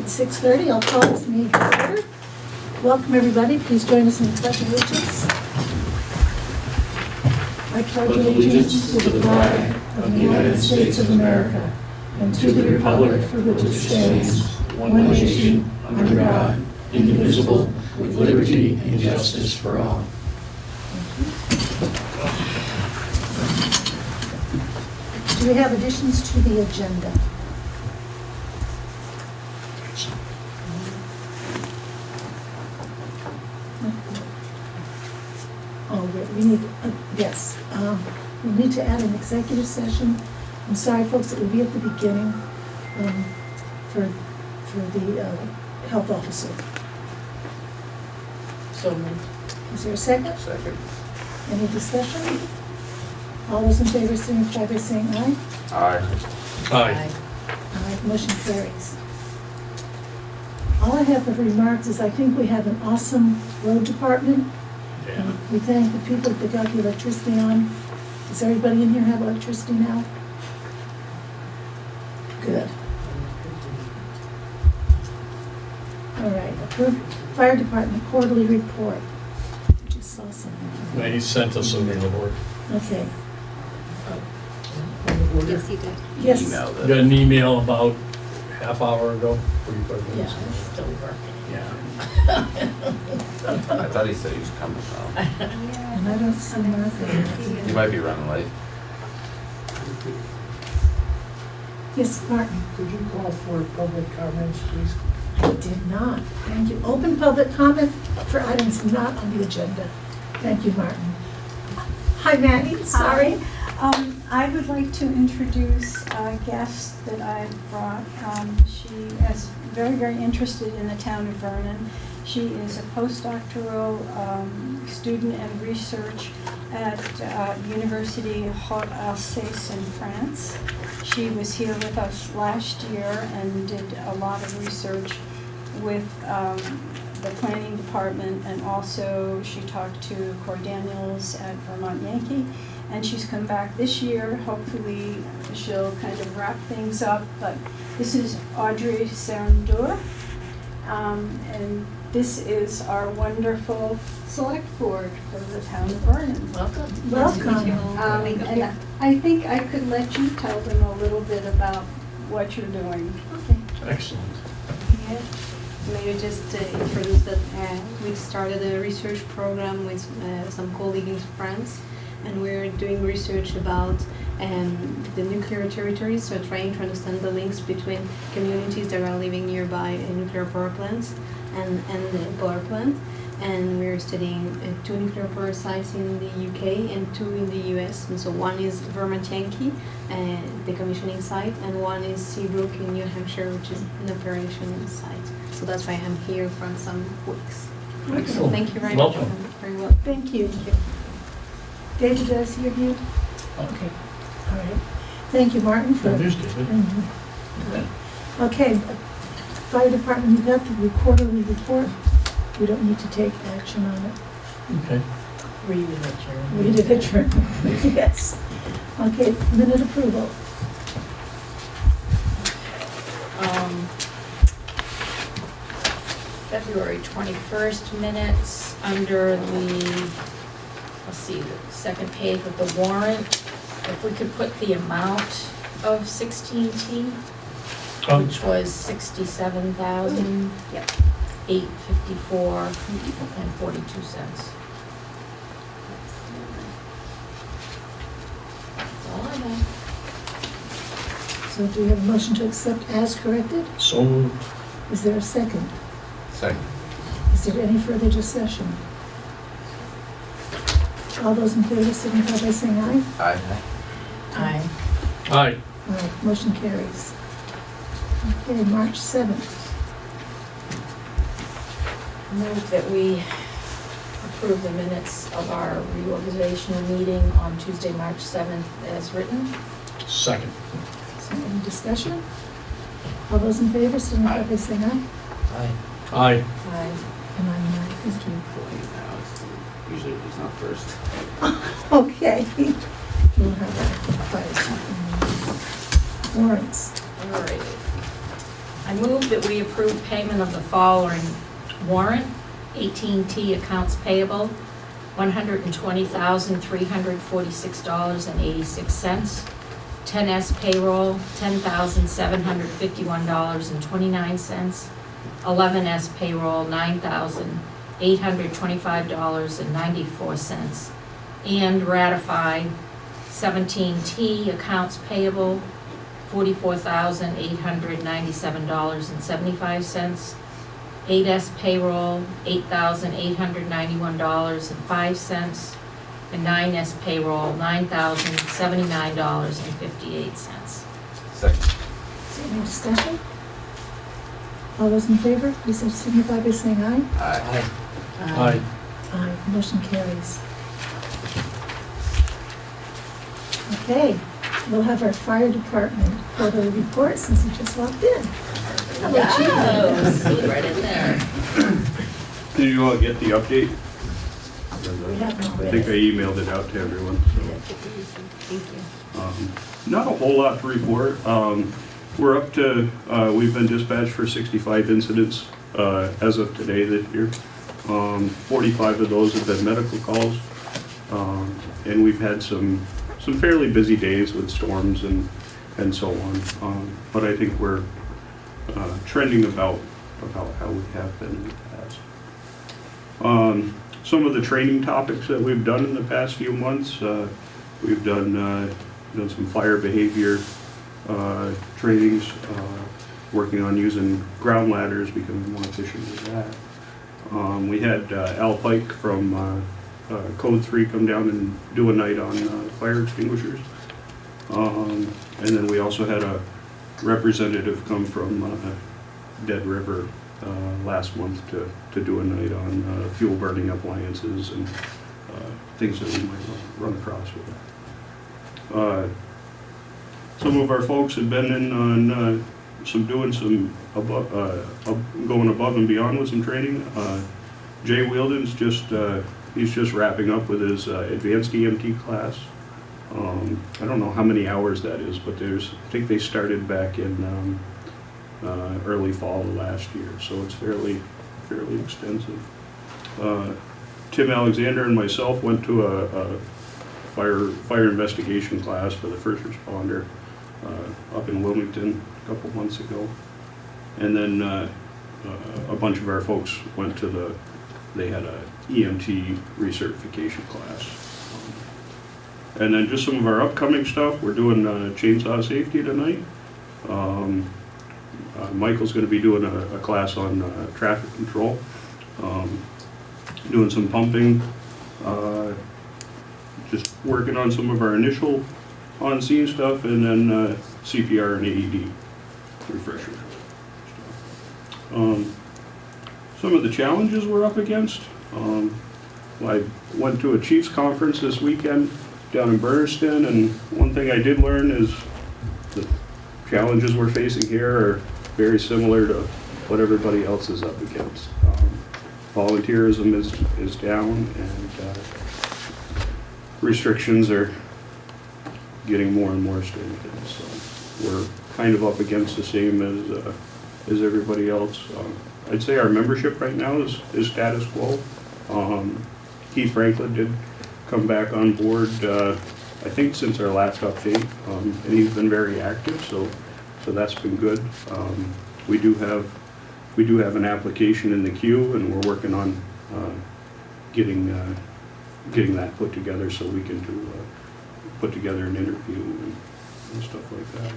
It's 6:30. I'll call this meeting to order. Welcome, everybody. Please join us in the Pledge of Allegiance. I pledge allegiance to the flag of the United States of America and to the republic for which it stands, one nation, under God, indivisible, with liberty and justice for all. Do we have additions to the agenda? Oh, we need, yes, we need to add an executive session. I'm sorry, folks, it will be at the beginning for the health officer. So moved. Is there a second? Second. Any discussion? All those in favor signify by saying aye. Aye. Aye. Aye, motion carries. All I have of remarks is I think we have an awesome road department. Yeah. We thank the people that got the electricity on. Does everybody in here have electricity now? Good. All right, approved fire department quarterly report. I just saw something. He sent us a report. Okay, Yes, he did. yes. Emailed Got it. an email about half hour ago, 45 minutes. Yeah, still working. Yeah. I thought he said he was coming home. And I don't see Martha. He might be running late. Yes, Martin? Could you call for public comments, please? I did not. Thank you. Open public comment for items not on the agenda. Thank you, Martin. Hi, Maddie. Sorry. I would like to introduce a guest that I brought. She is very, very interested in the town of Vernon. She is a postdoctoral student and research at University Haute Alsace in France. She was here with us last year and did a lot of research with the planning department, and also she talked to Corey Daniels at Vermont Yankee. And she's come back this year. Hopefully she'll kind of wrap things up. But this is Audrey Sarandour. And this is our wonderful select board for the town of Vernon. Welcome. Welcome. And I think I could let you tell them a little bit about what you're doing. Okay. Excellent. Yeah. Maybe just to introduce that we started a research program with some colleagues and friends, and we're doing research about the nuclear territories, so trying to understand the links between communities that are living nearby nuclear power plants and the power plant. And we're studying 2 nuclear power sites in the UK and 2 in the US. And so one is Vermont Yankee, the commissioning site, and one is Seabrook in New Hampshire, which is an operation site. So that's why I'm here for some weeks. Excellent. Thank you very Welcome. much. Very well. Thank you. David, did I see your view? Okay. All right. Thank you, Martin, for. There's David. Okay. Fire department, you got the quarterly report. We don't need to take action on it. Okay. Read it at your. Read it at your, yes. Okay, minute approval. February 21st minutes under the, let's see, the second page with the warrant. If we could put the amount of 16T, which was 67,000. Yep. 854 and 42 cents. That's all I have. So do we have a motion to accept as corrected? So moved. Is there a second? Second. Is there any further discussion? All those in favor signify by saying aye. Aye. Aye. Aye. All right, motion carries. Okay, March 7th. Move that we approve the minutes of our reorganizational meeting on Tuesday, March 7th as written. Second. Is there any discussion? All those in favor signify by saying aye. Aye. Aye. Aye. And I'm aye, thank you. Usually he's not first. Okay. We'll have that. Warrants. All right. I move that we approve payment of the following warrant: AT&T Accounts Payable, $120,346.86. 10S Payroll, $10,751.29. 11S Payroll, $9,825.94. And ratify 17T Accounts Payable, $44,897.75. 8S Payroll, $8,891.05. And 9S Payroll, $9,079.58. Second. Is there any discussion? All those in favor, please signify by saying aye. Aye. Aye. Aye, motion carries. Okay, we'll have our fire department quarterly report since he just walked in. How about you? Oh, see right in there. Did you all get the update? We have not I read think I it. emailed it out to everyone, Thank you. so. Not a whole lot to report. We're up to, we've been dispatched for 65 incidents as of today this year. 45 of those have been medical calls. And we've had some fairly busy days with storms and so on. But I think we're trending about how we have been in the past. Some of the training topics that we've done in the past few months, we've done some fire behavior trainings, working on using ground ladders, becoming more efficient with that. We had Al Pike from Code 3 come down and do a night on fire extinguishers. And then we also had a representative come from Dead River last month to do a night on fuel burning appliances and things that we might run across with that. Some of our folks have been in on going above and beyond with some training. Jay Wielden's he's just wrapping up with his advanced EMT class. I don't know how many hours that is, but I think they started back in early fall of last year, so it's fairly extensive. Tim Alexander and myself went to a fire investigation class for the first responder up in Wilmington a couple months ago, and then a bunch of our folks went to they had a EMT recertification class. And then just some of our upcoming stuff, we're doing chainsaw safety tonight. Michael's going to be doing a class on traffic control, doing some pumping, just working on some of our initial on-scene stuff, and then CPR and AED refresher. Some of the challenges we're up against. I went to a Chiefs conference this weekend down in Berniston, and one thing I did learn is the challenges we're facing here are very similar to what everybody else is up against. Volunteerism is down, and restrictions are getting more and more stringent. So we're kind of up against the same as everybody else. I'd say our membership right now is status quo. Keith Franklin did come back on board, I think since our last update, and he's been very active, so that's been good. We do have an application in the queue, and we're working on getting that put together so we can put together an interview and stuff like that.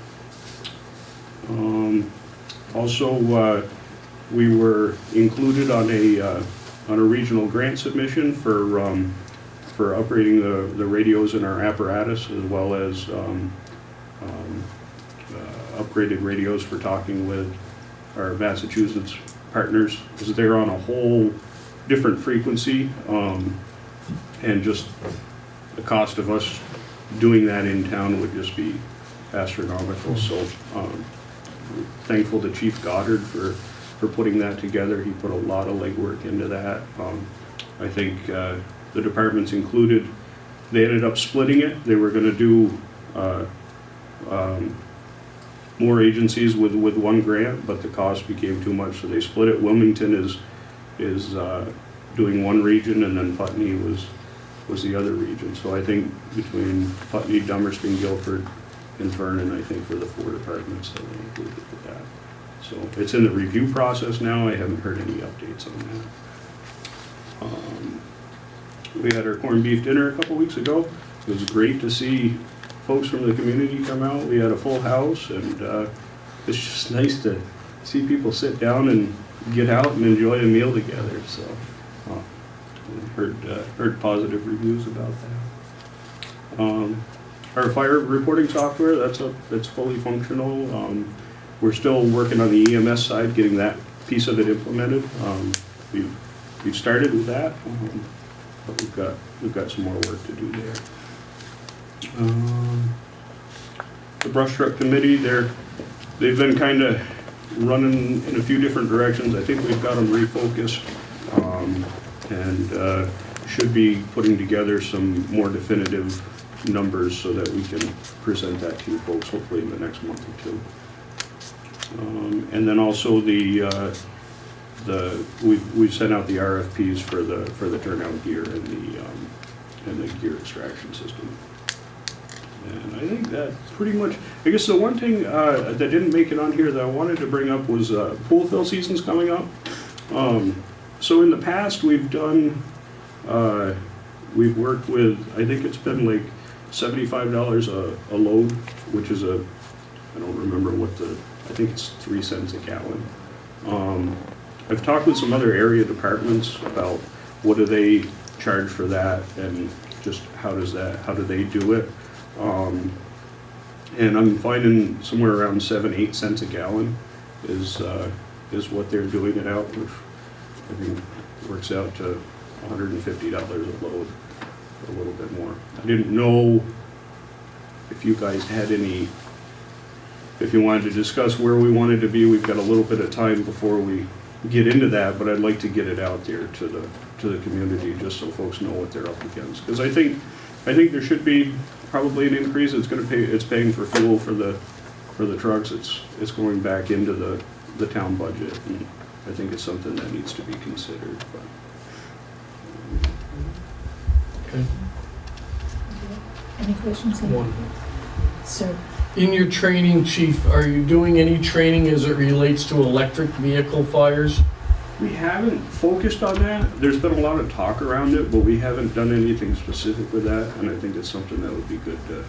Also, we were included on a regional grant submission for upgrading the radios in our apparatus, as well as upgraded radios for talking with our Massachusetts partners, because they're on a whole different frequency, and just the cost of us doing that in town would just be astronomical. So thankful to Chief Goddard for putting that together. He put a lot of legwork into that. I think the departments included, they ended up splitting it. They were going to do more agencies with one grant, but the cost became too much, so they split it. Wilmington is doing one region, and then Putney was the other region. So I think between Putney, Dummerston, Guilford, and Vernon, I think were the 4 departments that were included with that. So it's in the review process now. I haven't heard any updates on that. We had our corned beef dinner a couple weeks ago. It was great to see folks from the community come out. We had a full house, and it's just nice to see people sit down and get out and enjoy a meal together. So heard positive reviews about that. Our fire reporting software, that's fully functional. We're still working on the EMS side, getting that piece of it implemented. We've started with that, but we've got some more work to do there. The brush truck committee, they've been kind of running in a few different directions. I think we've got them refocused, and should be putting together some more definitive numbers so that we can present that to you folks hopefully in the next month or two. And then also we've sent out the RFPs for the turnout gear and the gear extraction system. And I think that pretty much, I guess the one thing that didn't make it on here that I wanted to bring up was pool fill season's coming up. So in the past we've worked with, I think it's been like $75 a load, which is I don't remember I think it's 3 cents a gallon. I've talked with some other area departments about what do they charge for that, and just how do they do it. And I'm finding somewhere around 7-8 cents a gallon is what they're doing it out, which I think works out to $150 a load, or a little bit more. I didn't know if you guys had if you wanted to discuss where we wanted to be. We've got a little bit of time before we get into that, but I'd like to get it out there to the community just so folks know what they're up against. Because I think there should be probably an increase. It's paying for fuel for the trucks. It's going back into the town budget, and I think it's something that needs to be considered. But. Okay. Any questions? One. Sir. In your training, Chief, are you doing any training as it relates to electric vehicle fires? We haven't focused on that. There's been a lot of talk around it, but we haven't done anything specific with that, and I think it's something that would be good to.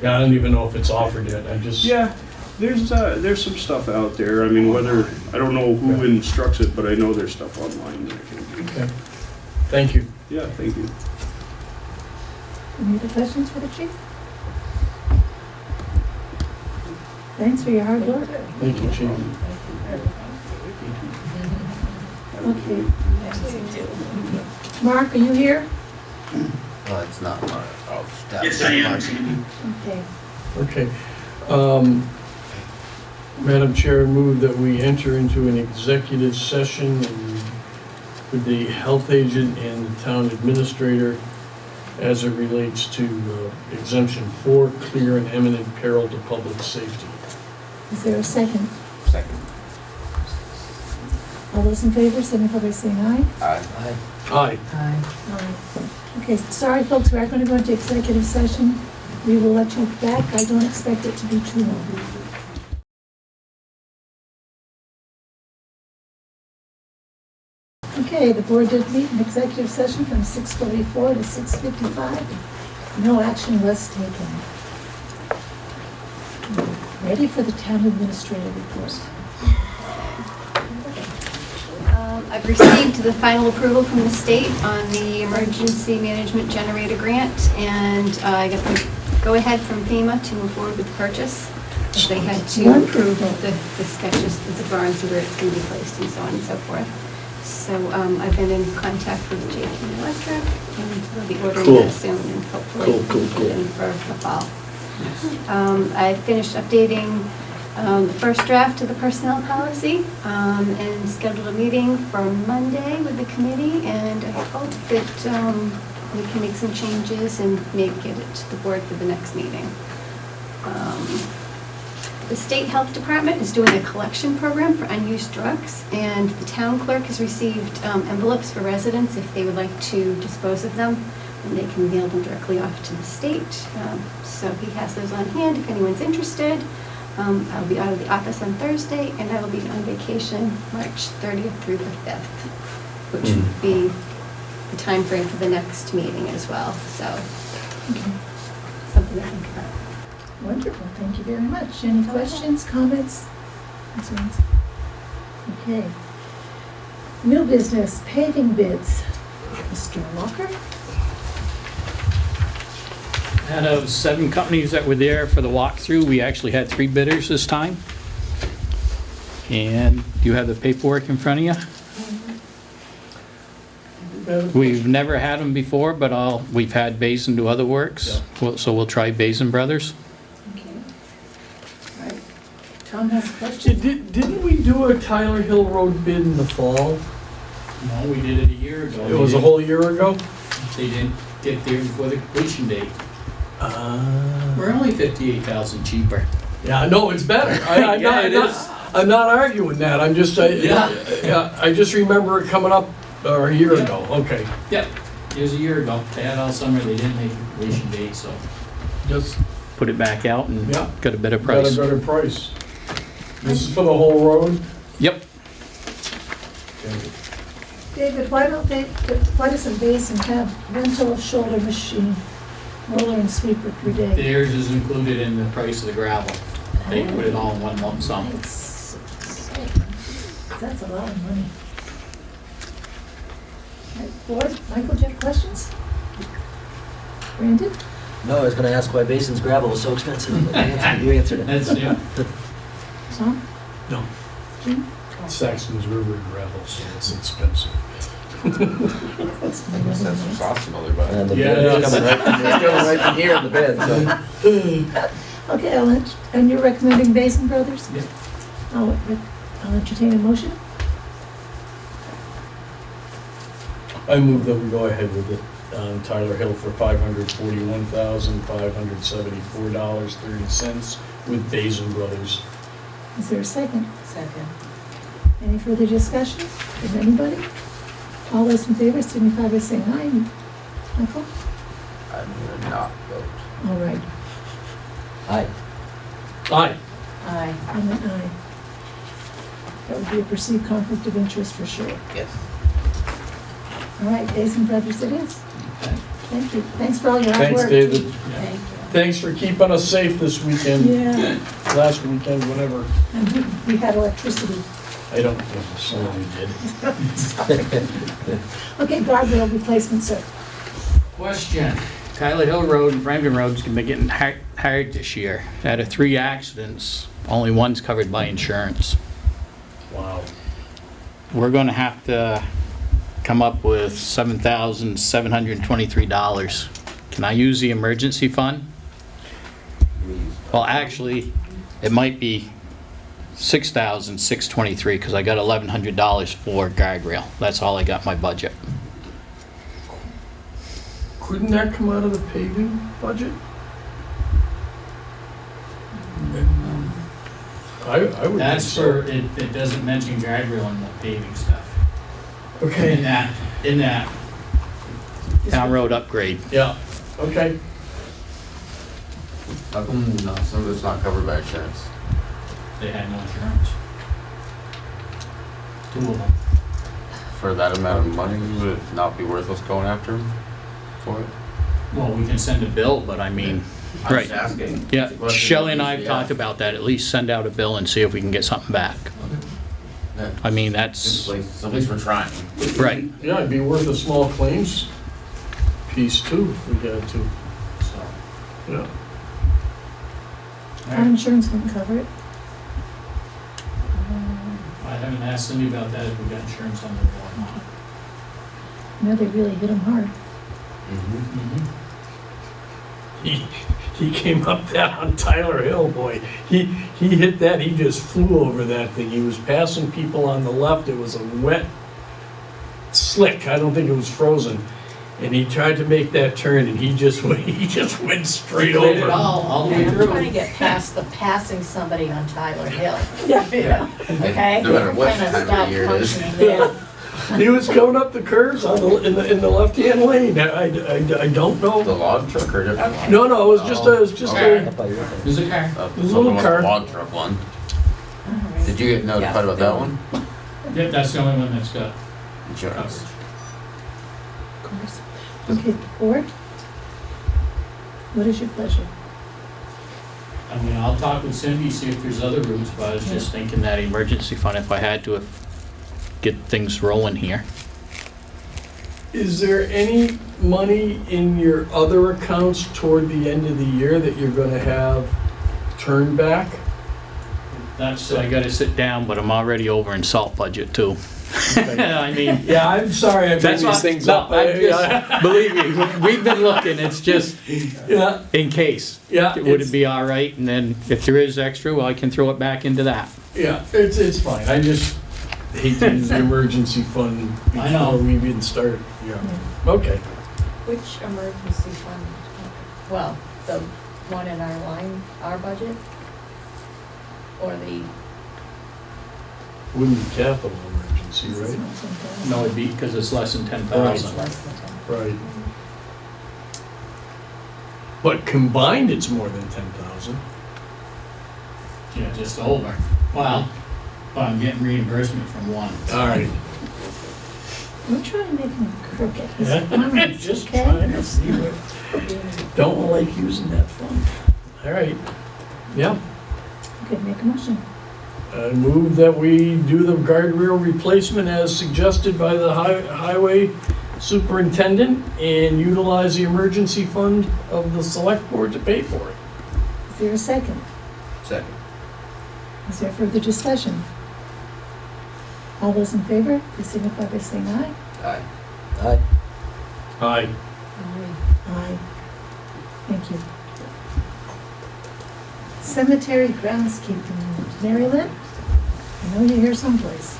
Yeah, I don't even know if it's offered yet. Yeah, there's some stuff out there. I mean, I don't know who instructs it, but I know there's stuff online that I can do. Okay. Thank you. Yeah, thank you. Any other questions for the chief? Thanks for your hard work. Thank you, Chief. Okay. Mark, are you here? Well, it's not Mark. Oh, Yes, I am. Okay. Okay. Madam Chair, I move that we enter into an executive session with the health agent and the town administrator as it relates to exemption 4, clear and imminent peril to public safety. Is there a second? Second. All those in favor, signify by saying aye. Aye. Aye. Aye. Okay, sorry folks, we are going to go into executive session. We will let you back. I don't expect it to be too long. Okay, the board did meet in executive session from 6:44 to 6:55. No action was taken. Ready for the town administrator report. I've received the final approval from the state on the emergency management generator grant, and I got the go-ahead from FEMA to move forward with the purchase. They had to approve the sketches of the drawings of where it's going to be placed and so on and so forth. So I've been in contact with JP Electric, and we'll be ordering that soon, and hopefully get in for the fall. I finished updating the first draft of the personnel policy and scheduled a meeting for Monday with the committee, and I hope that we can make some changes and maybe get it to the board for the next meeting. The state health department is doing a collection program for unused drugs, and the town clerk has received envelopes for residents if they would like to dispose of them, and they can mail them directly off to the state. So he has those on hand if anyone's interested. I'll be out of the office on Thursday, and I will be on vacation March 30th through the 5th, which would be the time frame for the next meeting as well, so something to think about. Wonderful, thank you very much. Any questions, comments, concerns? Okay. New business, paving bids. Mr. Walker? Out of 7 companies that were there for the walkthrough, we actually had 3 bidders this time. And you have the paperwork in front of you. We've never had them before, but we've had Basin do other works, so we'll try Basin Brothers. Okay. All right. Tom has a question? Didn't we do a Tyler Hill Road bid in the fall? No, we did it a year ago. It was a whole year ago? They didn't get there before the completion date. We're only 58,000 cheaper. Yeah, no, it's better. I'm not arguing that. I'm just, I just remember it coming up a year ago. Okay. Yep, it was a year ago. They had all summer, they didn't make a completion date, so Just put it back out and Yeah. got a better got price. a better price. This is for the whole road? Yep. David, why doesn't Basin have rental shoulder machine, roller and sweeper per day? Theirs is included in the price of the gravel. They put it all in one lump sum. That's a lot of money. All right, Board, Michael, do you have questions? Brandon? No, I was gonna ask why Basin's gravel is so expensive, but you answered it. That's, yeah. Tom? No. Jim? Saxon's River gravel, so it's expensive. That's Send some sauce from other bud. And the Yeah, bid is yeah. coming right from here in the bid, so. Okay, and you're recommending Basin Brothers? Yep. I'll entertain a motion. I move that we go ahead with it on Tyler Hill for $541,574.30 with Basin Brothers. Is there a second? Second. Any further discussion from anybody? All those in favor signify by saying aye. Michael? I'm gonna not vote. All right. Aye. Aye. Aye. I'm an aye. That would be a perceived conflict of interest for sure. Yes. All right, Basin Brothers it is. Okay. Thank you. Thanks for all your hard Thanks, work. David. Thank you. Thanks for keeping us safe this weekend, Yeah, last weekend, whatever. and we had electricity. I don't think so, we did. Okay, guardrail replacement, sir. Question. Tyler Hill Road and Frampton Road's gonna be getting hard this year. Out of 3 accidents, only one's covered by insurance. Wow. We're gonna have to come up with $7,723. Can I use the emergency fund? Well, actually, it might be $6,623 because I got $1,100 for guardrail. That's all I got in my budget. Couldn't that come out of the paving budget? I would think so. It doesn't mention guardrail in the paving stuff. Okay. In that town road upgrade. Yeah, okay. How come some of it's not covered by insurance? They had no insurance. 2 of them. For that amount of money, would it not be worth us going after them for it? Well, we can send a bill, but I mean, I'm right. just asking. Yeah, It's a question. Shelley and I have Yeah. talked about that. At least send out a bill and see if we can get something back. Yeah. I mean, that's, At least we're trying. right. Yeah, it'd be worth a small claims piece too, if we had to, So, yeah. Our insurance wouldn't cover it. I haven't asked Cindy about that, if we got insurance on the wall or not. You know, they really hit them hard. Mm-hmm. He came up that on Tyler Hill, boy. He hit that, he just flew over that thing. He was passing people on the left. It was a wet slick. I don't think it was frozen. And he tried to make that turn and he just went straight Did it over. all the way I'm through. trying to get past the passing somebody on Tyler Hill. Yeah. Okay? No matter what Kinda time of stopped the year it is. functioning there. He was coming up the curves on in the left-hand lane. I don't The know. log truck or a different one? No, it was just Okay. a, Up by your thing. There's a car. The little little car. log truck one. Alright. Did you get notified about that one? Yep, that's the only one that's got Insurance. Of course. Okay, board? What is your pleasure? I mean, I'll talk with Cindy, see if there's other routes, but I was just thinking that emergency fund, if I had to, get things rolling here. is there any money in your other accounts toward the end of the year that you're gonna have turned back? That's, I gotta sit down, but I'm already over in salt budget too. I mean, Yeah, I'm sorry I bring that's these what, things no, up. I just, believe me, we've been looking, it's just Yeah, in case. yeah. Would it be all right? And then if there is extra, well, I can throw it back into that. Yeah, it's fine. I just hate to use the emergency fund I know. before we even start. Yeah. Okay. Which emergency fund? Well, the one in our line, our budget? Or the, Wouldn't be capital emergency, It's right? not 10,000. No, it'd be, because it's less than it's 10,000. less than 10. Right. But combined, it's more than 10,000. Yeah, just over. Well, but I'm getting reimbursement from one. All right. Don't try to make him crooked. He's Yeah, honest, just okay? trying to see what. Don't like using that fund. All right. Yeah. Okay, make a motion. I move that we do the guardrail replacement as suggested by the highway superintendent and utilize the emergency fund of the select board to pay for it. Is there a second? Second. Is there further discussion? All those in favor, please signify by saying aye. Aye. Aye. Aye. Aye. Thank you. Cemetery-Groundskeeping. Mary Lynn? I know you're here someplace.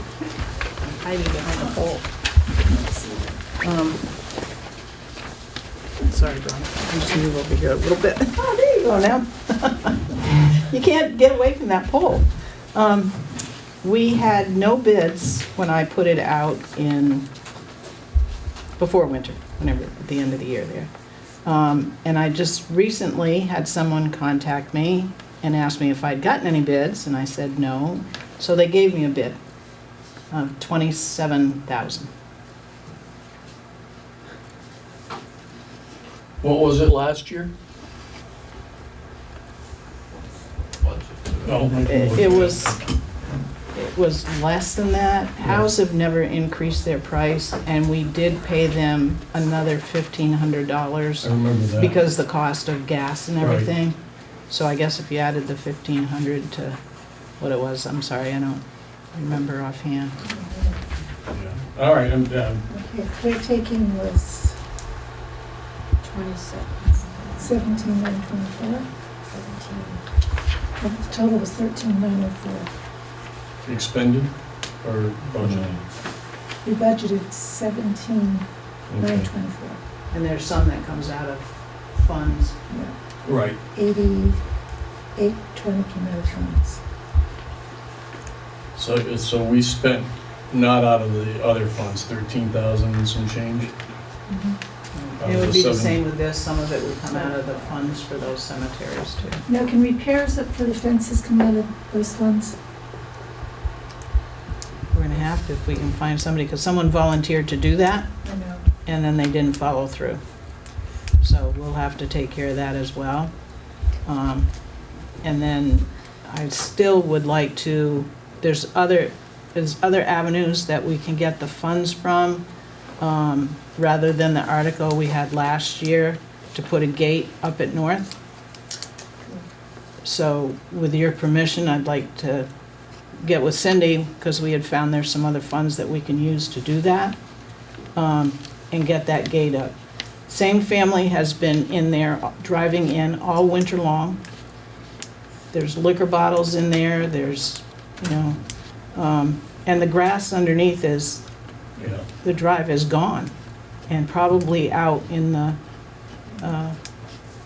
Hiding behind the pole. Sorry, Donna. I just move over here a little bit. Oh, there you go now. You can't get away from that pole. We had no bids when I put it out before winter, whenever, at the end of the year there. And I just recently had someone contact me and ask me if I'd gotten any bids, and I said no. So they gave me a bid of $27,000. What was it last year? Oh, It was less than that. House have never increased their price, and we did pay them another I $1,500 remember that. because the cost of gas and Right. everything. So I guess if you added the 1,500 to what it was, I'm sorry, I don't remember offhand. Yeah. All right, I'm done. Okay, caretaking was 27. 17,924. 17. The total was 13,904. Expended or budgeted? We budgeted 17,924. And there's some that comes out of funds. Right. 8820 came out of funds. So we spent, not out of the other funds, 13,000 and some change? Out It of would be the seven- same with this, some of it would come out of the funds for those cemeteries too. Now, can repairs up for the fences come out of those funds? We're gonna have to if we can find somebody, because someone volunteered to do that, I know. and then they didn't follow through. So we'll have to take care of that as well. And then I still would like to, there's other avenues that we can get the funds from, rather than the article we had last year to put a gate up at North. So with your permission, I'd like to get with Cindy, because we had found there's some other funds that we can use to do that, and get that gate up. Same family has been in there, driving in all winter long. There's liquor bottles in there, there's, and the grass underneath the drive is gone. and probably out in the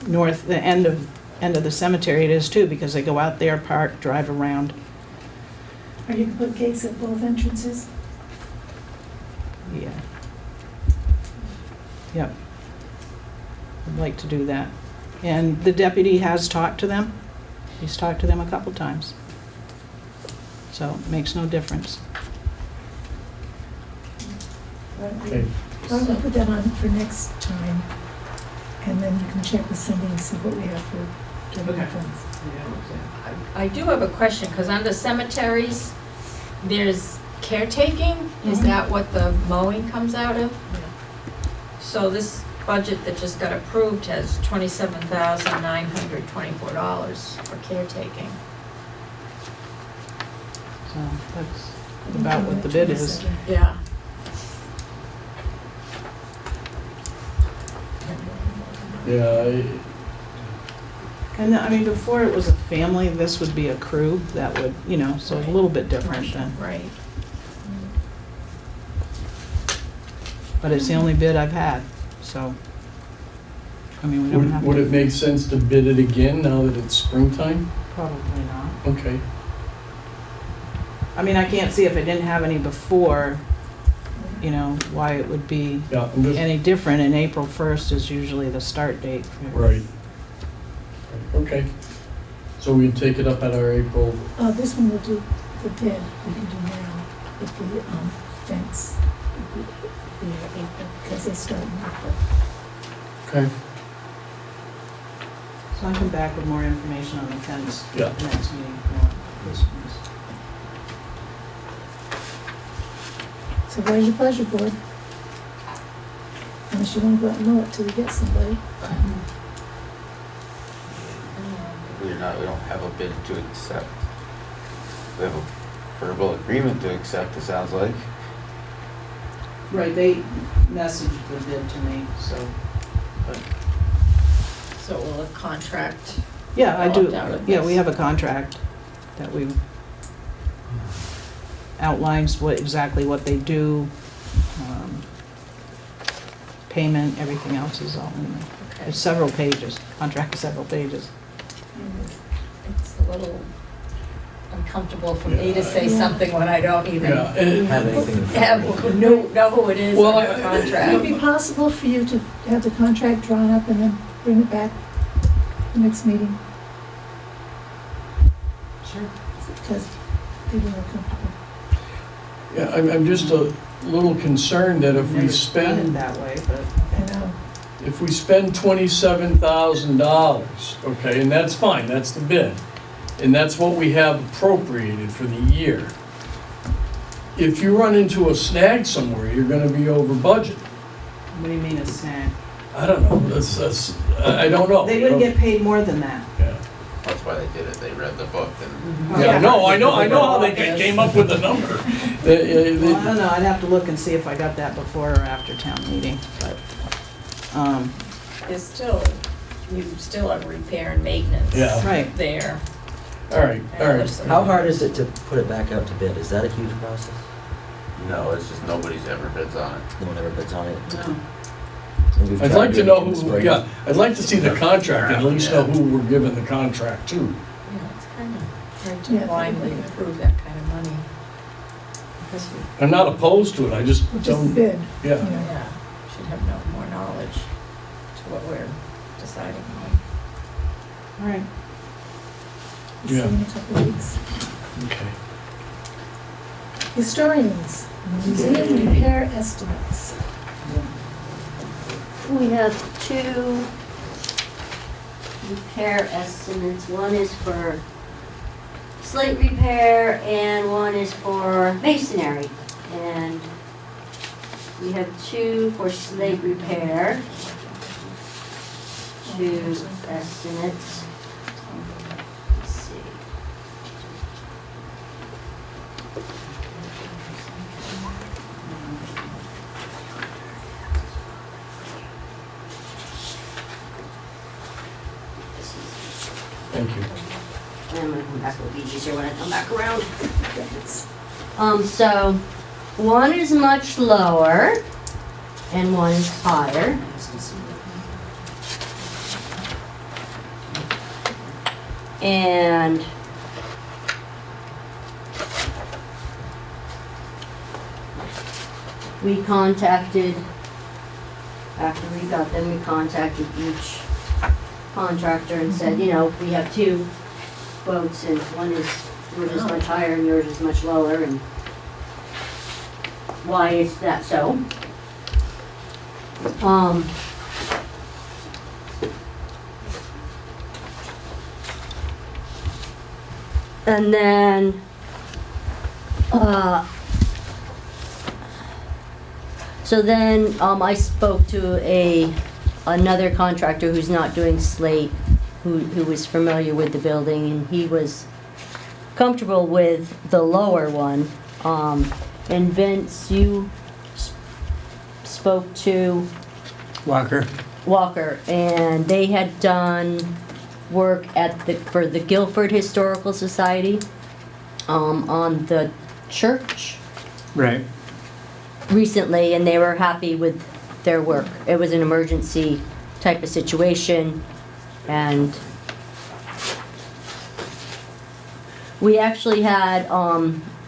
the end of the cemetery it is too, because they go out there, park, drive around. Are you gonna put gates at both entrances? Yeah. Yep. I'd like to do that. And the deputy has talked to them. He's talked to them a couple times. So it makes no difference. Okay. I'm gonna put that on for next time, and then you can check with Cindy and see what we have for general funds. I do have a question, because under cemeteries, there's caretaking, is that what the mowing comes out of? So this budget that just got approved has $27,924 for caretaking. So that's about what the bid is. Yeah. Yeah, And I mean, before it was a family, this would be a crew that would, you know, so a little bit different than, Right. but it's the only bid I've had, so. I mean, we don't have would it to, make sense to bid it again now that it's springtime? probably not. Okay. I mean, I can't see if I didn't have any before, you know, why it would be Yeah, I'm just, any different, and April 1st is usually the start date. right. Okay. So we take it up at our April, This one will do the bid, we can do now with the fence, the April, because they start in April. okay. So I'll come back with more information on the fence Yeah. at the next meeting. if you want. This one's- So where's your pleasure, board? Unless you want to go out and mow it till we get somebody. We don't have a bid to accept. We have a verbal agreement to accept, it sounds like. Right, they messaged the bid to me, so, but, So will a contract, yeah, I do, Opt out of yeah, this. we have a contract that we outlines exactly what they do, payment, everything else is all in there. okay, It's several pages, contract is several pages. it's a little uncomfortable for me to say Yeah. something when I don't even Yeah, and Have anything in front have, of you. know who it is Well, or have a Would it contract. be possible for you to have the contract drawn up and then bring it back the next meeting? Sure. Because people are comfortable. yeah, I'm just a little concerned that if we Never done it spend, that way, but. I know. if we spend $27,000, okay, and that's fine, that's the bid, and that's what we have appropriated for the year. If you run into a snag somewhere, you're gonna be over budget. What do you mean a snag? I don't know, I don't know. They would get paid more than that. Yeah. That's why they did it, they read the book and. Yeah, no, I know how they came up with the number. Well, I don't know, I'd have to look and see if I got that before or after town meeting, but, It's still, you still have repair and maintenance. Yeah. right. There. All right, all right. How hard is it to put it back out to bid? Is that a huge process? No, it's just nobody's ever bids on it. No one ever bids on it? No. And we've I'd tried like to doing know it in the who, spring. yeah, I'd like to see the contract, and at least know who we're giving the contract to. Yeah, it's kind of hard to Yeah. blindly approve that kind of money. Because you, I'm not opposed to it, I just Or just don't, bid, you yeah. know. yeah, should have more knowledge to what we're deciding on. All right. See you in a couple of weeks. Okay. Historians, museum repair estimates. We have two repair estimates. One is for slate repair and one is for masonry. And we have two for slate repair. Two estimates. Let's see. Thank you. And I'm gonna come back, it'll be easier when I come back around. So, one is much lower, and one is higher. And we contacted, after we got them, we contacted each contractor and said, you know, we have two quotes and one is, yours is much higher and yours is much lower, and why is that so? And then, so then, I spoke to another contractor who's not doing slate, who was familiar with the building, and he was comfortable with the lower one. And Vince, you spoke to Walker. and they had done work for the Guilford Historical Society, on the church Right. recently, and they were happy with their work. It was an emergency type of situation, and we actually had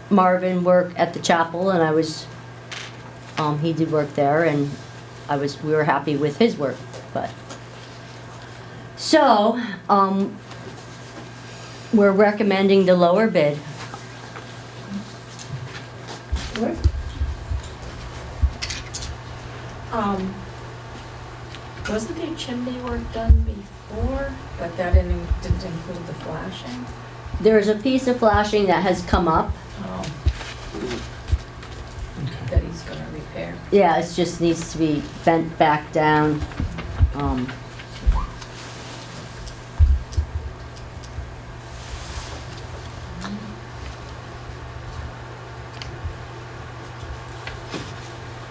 Marvin work at the chapel, and he did work there, and we were happy with his work, but. So, we're recommending the lower bid. What? Wasn't there chimney work done before, but that didn't include the flashing? There's a piece of flashing that has come up. Oh. That he's gonna repair. Yeah, it just needs to be bent back down.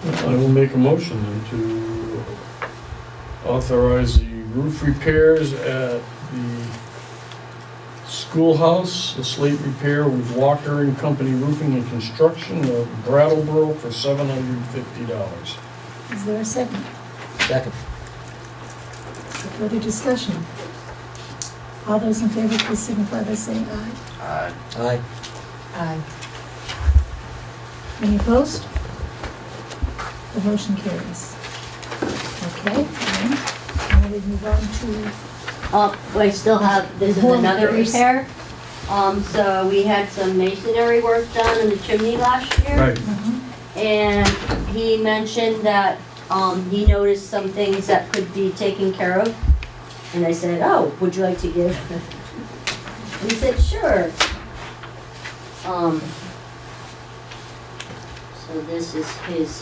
I will make a motion then to authorize the roof repairs at the schoolhouse, the slate repair with Walker and Company Roofing and Construction of Brattleboro for $750. Is there a second? Second. Further discussion? All those in favor, please signify by saying aye. Aye. Aye. Any opposed? The motion carries. Okay, and now we move on to, I still have, this is More another repairs. repair. So we had some masonry work done in the chimney last year. Right. And he mentioned that, he noticed some things that could be taken care of. And I said, oh, would you like to give? And he said, sure. So this is his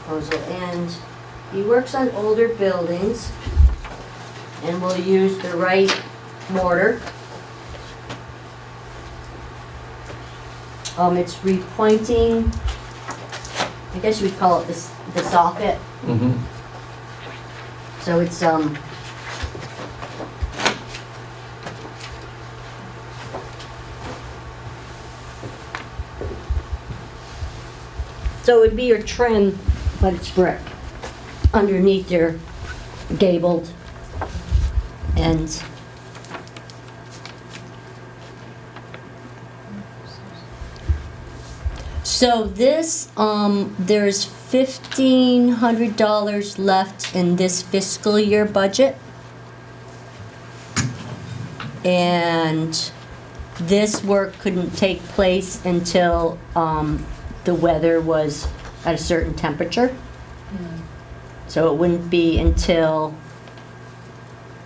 proposal, and he works on older buildings and will use the right mortar. It's repointing, I guess you would call it the soffit. Mm-hmm. So it's, so it would be your trim, but it's brick. Underneath your gabled ends. So this, there's $1,500 left in this fiscal year budget. And this work couldn't take place until the weather was at a certain temperature. So it wouldn't be until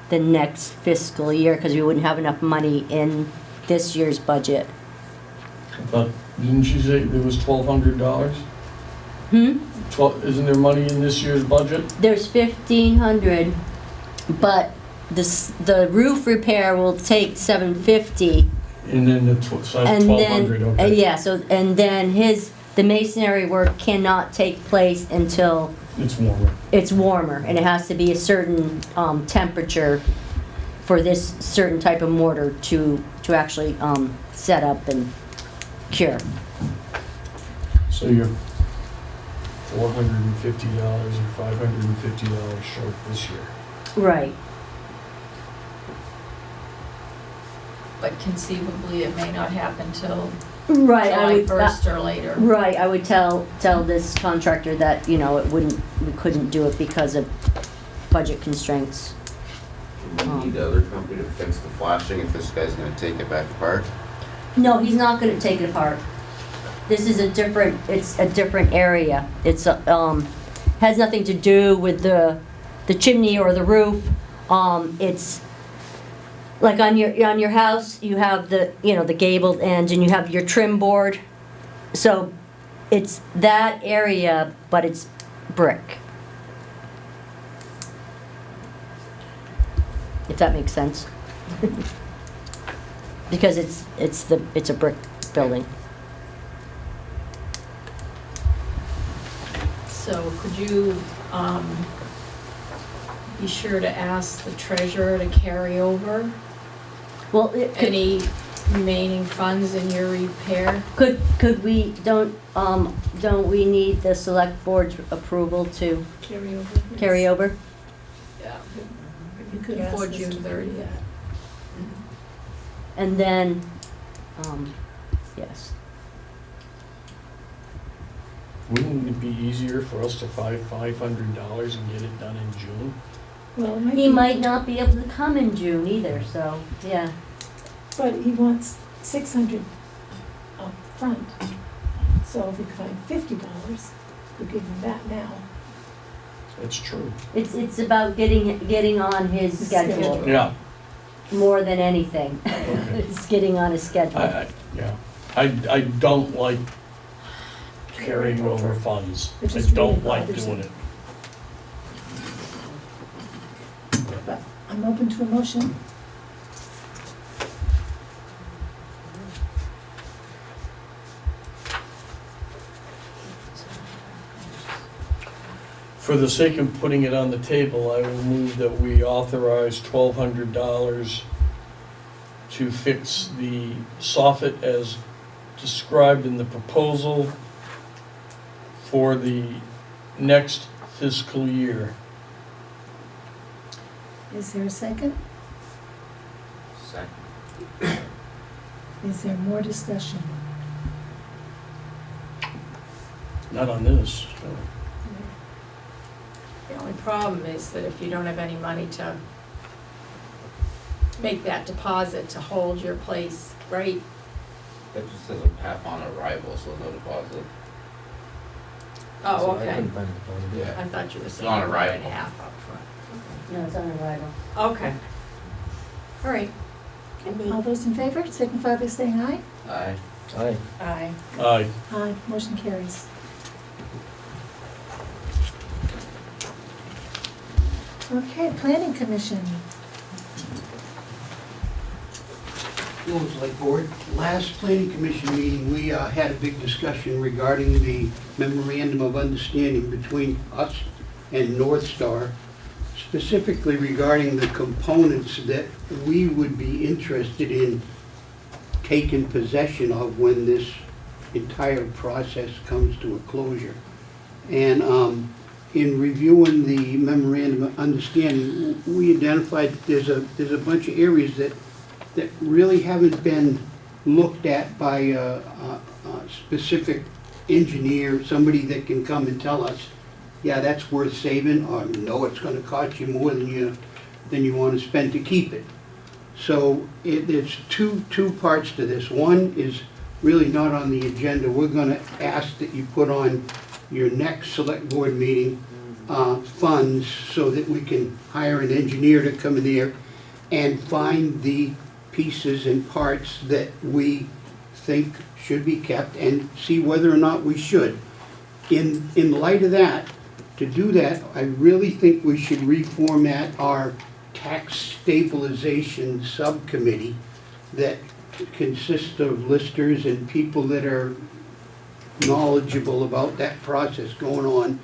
the next fiscal year, because we wouldn't have enough money in this year's budget. But didn't she say there was $1,200? Isn't there money in this year's budget? There's $1,500, but the roof repair will take $750. And then the $1,200, okay. Yeah, so, and then the masonry work cannot take place until It's warmer. it's warmer, and it has to be a certain temperature for this certain type of mortar to actually set up and cure. So you're $450 and $550 short this year. Right. But conceivably, it may not happen till Right, I July would, 1st or later. right, I would tell this contractor that, you know, we couldn't do it because of budget constraints. Do we need the other company to fix the flashing if this guy's gonna take it back apart? No, he's not gonna take it apart. This is it's a different area. It's, has nothing to do with the chimney or the roof. It's, like on your house, you have the, you know, the gabled end and you have your trim board. So it's that area, but it's brick. If that makes sense. Because it's a brick building. So could you, be sure to ask the treasurer to carry over Well, any remaining funds in your repair? could we, don't we need the select board's approval to Carry over. yes. carry over? Yeah. You could Before ask us June to do 30th. that. And then, yes. Wouldn't it be easier for us to find $500 and get it done in June? Well, it might He be- might not be able to come in June either, so, yeah. But he wants 600 up front. So if we could find $50, we'll give him that now. That's true. It's about getting on his schedule Schedule. Yeah. more than anything. Okay. It's getting on his schedule. I don't like carrying over funds. It I just don't really like bothers doing me. it. But I'm open to a motion. For the sake of putting it on the table, I will move that we authorize $1,200 to fix the soffit as described in the proposal for the next fiscal year. Is there a second? Second. Is there more discussion? Not on this. The only problem is that if you don't have any money to make that deposit to hold your place, right? That just says a half on arrival, so no deposit. Oh, okay. Yeah. I thought you were saying on right arrival. and half up front. No, it's on arrival. Okay. All right. All those in favor, signify by saying aye. Aye. Aye. Aye. Aye. Aye, motion carries. Okay, Planning Commission. Select last planning commission meeting, we had a big discussion regarding the memorandum of understanding between us and North Star, specifically regarding the components that we would be interested in taking possession of when this entire process comes to a closure. And in reviewing the memorandum of understanding, we identified that there's a bunch of areas that really haven't been looked at by a specific engineer, somebody that can come and tell us, yeah, that's worth saving, or no, it's gonna cost you more than you want to spend to keep it. So there's two parts to this. One is really not on the agenda. We're gonna ask that you put on your next select board meeting funds so that we can hire an engineer to come in there and find the pieces and parts that we think should be kept and see whether or not we should. In light of that, to do that, I really think we should reformat our tax stabilization subcommittee that consists of listers and people that are knowledgeable about that process going on,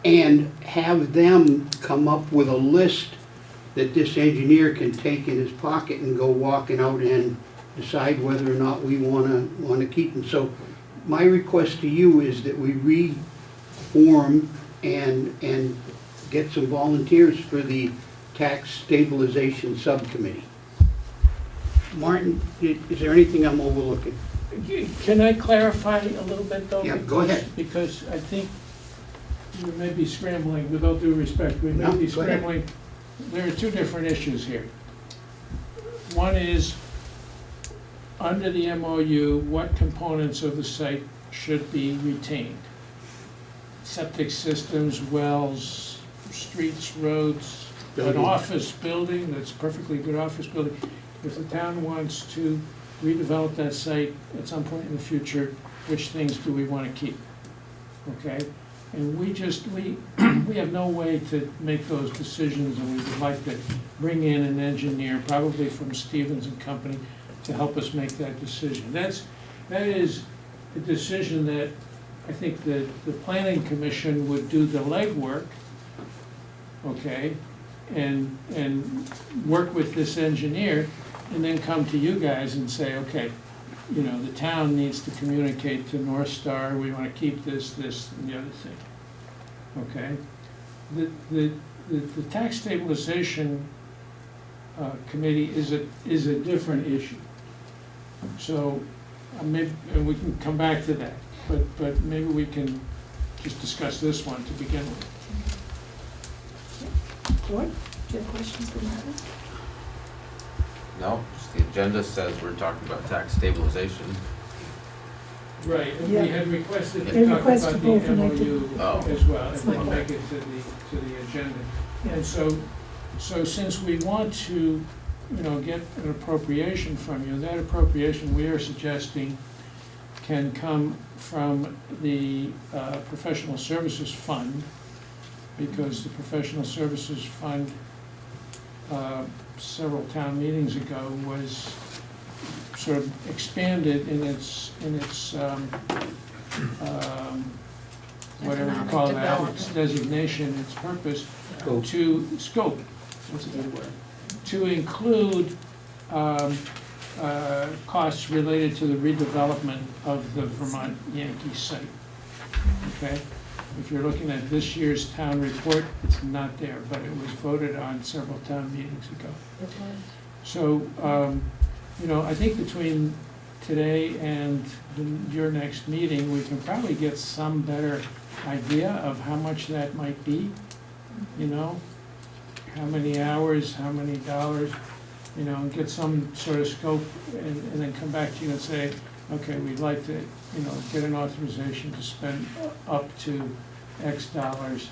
and have them come up with a list that this engineer can take in his pocket and go walking out and decide whether or not we want to keep them. So my request to you is that we form and get some volunteers for the tax stabilization subcommittee. Martin, is there anything I'm overlooking? Can I clarify a little bit though? Yeah, go ahead. Because I think we may be scrambling, with all due respect, we may No, be go ahead. scrambling. There are two different issues here. One is, under the MOU, what components of the site should be retained? Septic systems, wells, streets, roads, an Building. office building, that's a perfectly good office building. If the town wants to redevelop that site at some point in the future, which things do we want to keep? Okay? And we have no way to make those decisions, and we would like to bring in an engineer, probably from Stevens and Company, to help us make that decision. That is a decision that I think the planning commission would do the legwork, okay, and work with this engineer, and then come to you guys and say, okay, you know, the town needs to communicate to North Star, we want to keep this, and the other thing, okay? The tax stabilization committee is a different issue. So, maybe, and we can come back to that, but maybe we can just discuss this one to begin with. George, do you have questions for Martin? No, just the agenda says we're talking about tax stabilization. Right, and we Yeah. had requested They to talk requested about both, the and I MOU did. as well, It's and then not make it to the agenda. Yeah. And so since we want to, you know, get an appropriation from you, that appropriation we are suggesting can come from the professional services fund, because the professional services fund, several town meetings ago, was sort of expanded in its whatever you call that, its designation, its purpose, to scope, that's a good word, to include costs related to the redevelopment of the Vermont Yankee site. Okay? If you're looking at this year's town report, it's not there, but it was voted on several town meetings ago. So, you know, I think between today and your next meeting, we can probably get some better idea of how much that might be, you know? How many hours, how many dollars, you know, and get some sort of scope, and then come back to you and say, okay, we'd like to, you know, get an authorization to spend up to X dollars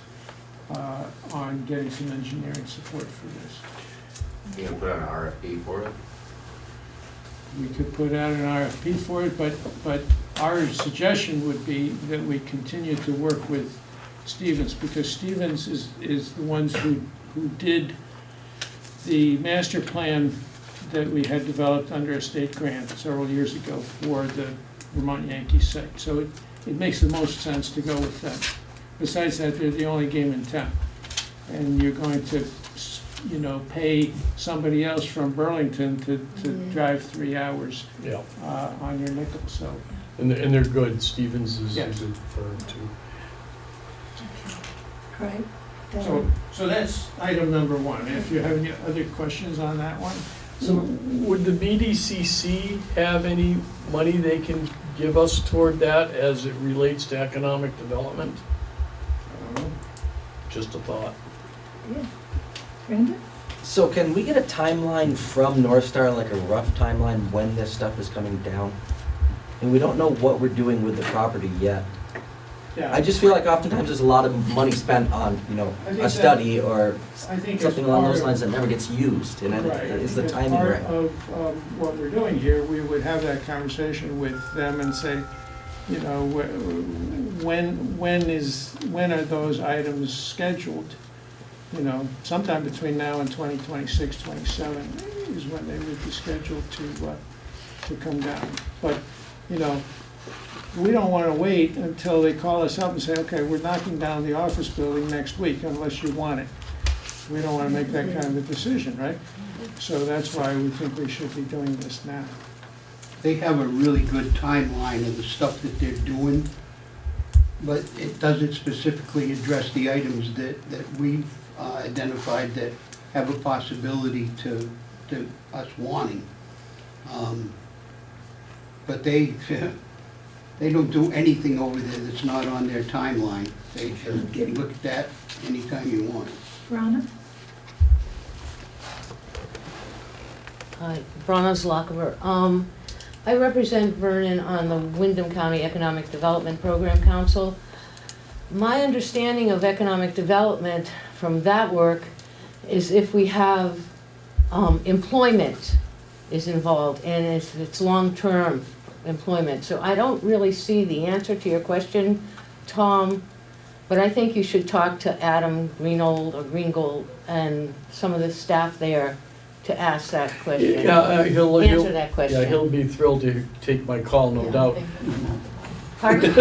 on getting some engineering support for this. You gonna put out an RFP for it? We could put out an RFP for it, but our suggestion would be that we continue to work with Stevens, because Stevens is the ones who did the master plan that we had developed under a state grant several years ago for the Vermont Yankee site. So it makes the most sense to go with them. Besides that, they're the only game in town. And you're going to, you know, pay somebody else from Burlington to drive 3 hours Yeah, on your nickel, so. and they're good. Stevens is a Yes. good firm too. Right. So that's item number one. If you have any other questions on that one? So would the BDCC have any money they can give us toward that as it relates to economic development? I don't know. Just a thought. Yeah. Brenda? So can we get a timeline from North Star, like a rough timeline when this stuff is coming down? And we don't know what we're doing with the property yet. Yeah. I just feel like oftentimes there's a lot of money spent on, you know, I think a study or I think something as along part those of- lines that never gets used. And Right. is the As timing part right? of what we're doing here, we would have that conversation with them and say, you know, when are those items scheduled? You know, sometime between now and 2026, 27 is when they would be scheduled to come down. But, you know, we don't want to wait until they call us up and say, okay, we're knocking down the office building next week unless you want it. We don't want to make that kind of a decision, right? So that's why we think we should be doing this now. They have a really good timeline of the stuff that they're doing. but it doesn't specifically address the items that we've identified that have a possibility to us wanting. But they don't do anything over there that's not on their timeline. They can look at that anytime you want. Rhonda? Hi, Bronna Zlakaver. I represent Vernon on the Wyndham County Economic Development Program Council. My understanding of economic development from that work is if we have employment is involved and it's long-term employment. So I don't really see the answer to your question, Tom, but I think you should talk to Adam Greengold and some of the staff there to ask that question. Yeah, Answer that question. Yeah, he'll be thrilled to take my call, no doubt. Pardon?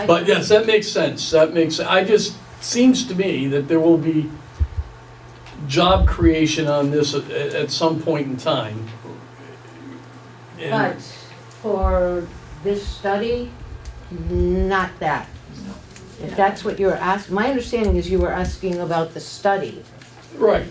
But yes, that makes sense. I just, seems to me that there will be job creation on this at some point in time. And- But for this study, not that. If that's what you were asking, my understanding is you were asking about the study. Right.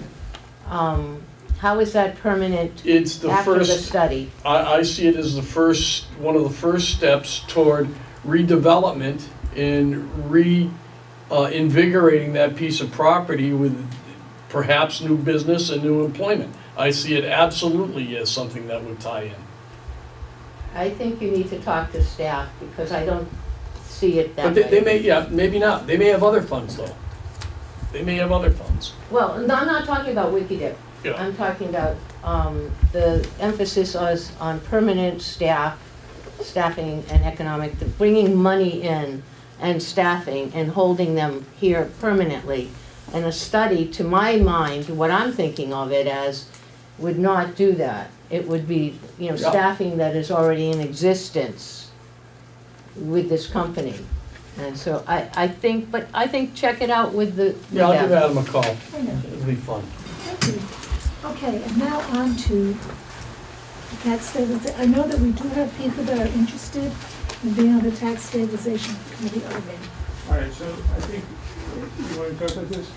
How is that permanent It's the after the first, study? I see it as the first, one of the first steps toward redevelopment and invigorating that piece of property with perhaps new business and new employment. I see it absolutely as something that would tie in. I think you need to talk to staff because I don't see it that But way. they may, yeah, maybe not. They may have other funds though. They may have other funds. Well, no, I'm not talking about WikiDip. Yeah. I'm talking about the emphasis is on permanent staffing and economic, bringing money in and staffing and holding them here permanently. And a study, to my mind, what I'm thinking of it as, would not do that. It would be, Yeah. staffing that is already in existence with this company. And so I think check it out with the. Yeah, I'll give them. Adam a call. I know. It'll be fun. Thank you. Okay, and now on to the tax stabilization. I know that we do have people that are interested in being on the tax stabilization committee already. All right, so I think, you want to talk about this?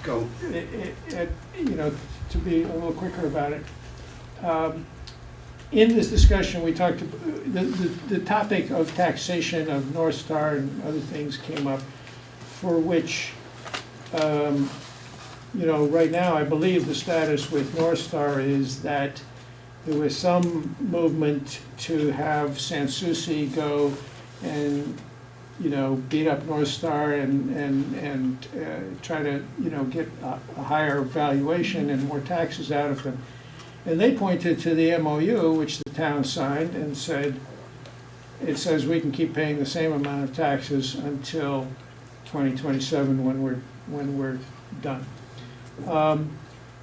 Go. To be a little quicker about it. In this discussion, we talked, the topic of taxation of North Star and other things came up, for which, right now, I believe the status with North Star is that there was some movement to have Sanssouci go and, beat up North Star and try to, get a higher valuation and more taxes out of them. And they pointed to the MOU, which the town signed, and said, it says we can keep paying the same amount of taxes until 2027 when we're done.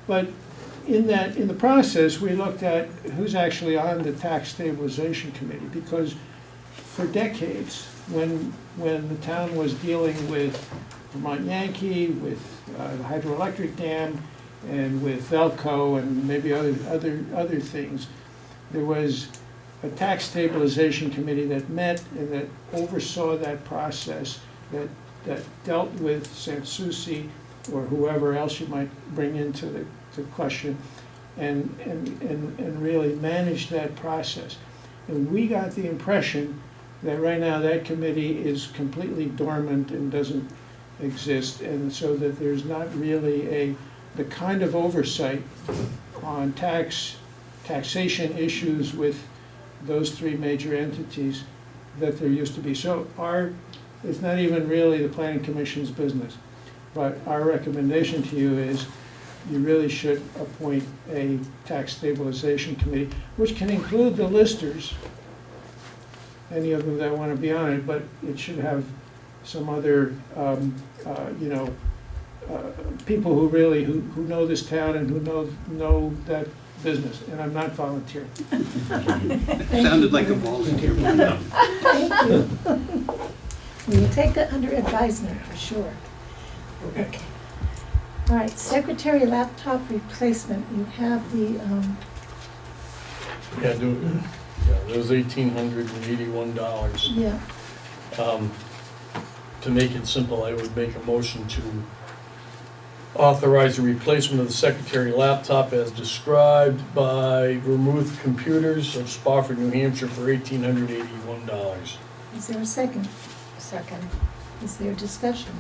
But in the process, we looked at who's actually on the tax stabilization committee, because for decades, when the town was dealing with Vermont Yankee, with the hydroelectric dam, and with Velco and maybe other things, there was a tax stabilization committee that met and that oversaw that process, that dealt with Sanssouci or whoever else you might bring into the question, and really managed that process. And we got the impression that right now that committee is completely dormant and doesn't exist, and so that there's not really the kind of oversight on taxation issues with those three major entities that there used to be. So it's not even really the Planning Commission's business. But our recommendation to you is you really should appoint a tax stabilization committee, which can include the listers, any of them that want to be on it, but it should have some other, people who really, who know this town and who know that business, and I'm not volunteering. Sounded like a volunteer. Thank you. We will take that under advisement for sure. Okay. All right, secretary laptop replacement. You have the, Yeah, do Yeah, it was $1,881. Yeah. To make it simple, I would make a motion to authorize the replacement of the secretary laptop as described by Vermouth Computers of Spofford, New Hampshire for $1,881. Is there a second? Second. Is there discussion?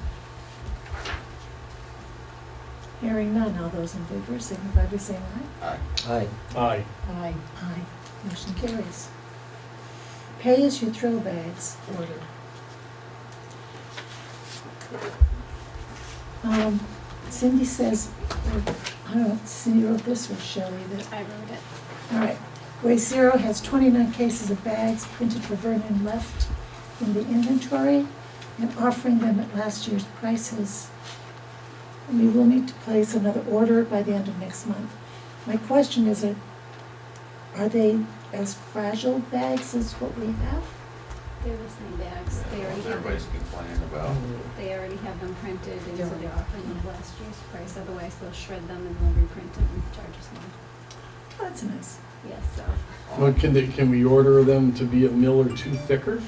Hearing none, all those in favor signify by saying aye. Aye. Aye. Aye. Aye. Motion carries. Pay as you throw bags ordered. Cindy says, or, I don't know, Cindy wrote this or Shelley, that, I wrote it. all right. Waste Zero has 29 cases of bags printed for Vernon left in the inventory and offering them at last year's prices. We will need to place another order by the end of next month. My question is, are they as fragile bags as what we have? They're the same bags. They already have Everybody's them, complaining about. they already have them printed, and They're so they're already offering them last year's price. Otherwise, they'll shred them and they'll reprint them and charge us more. Oh, that's nice. Yes, so Well, can we order them to be a mill or two thicker?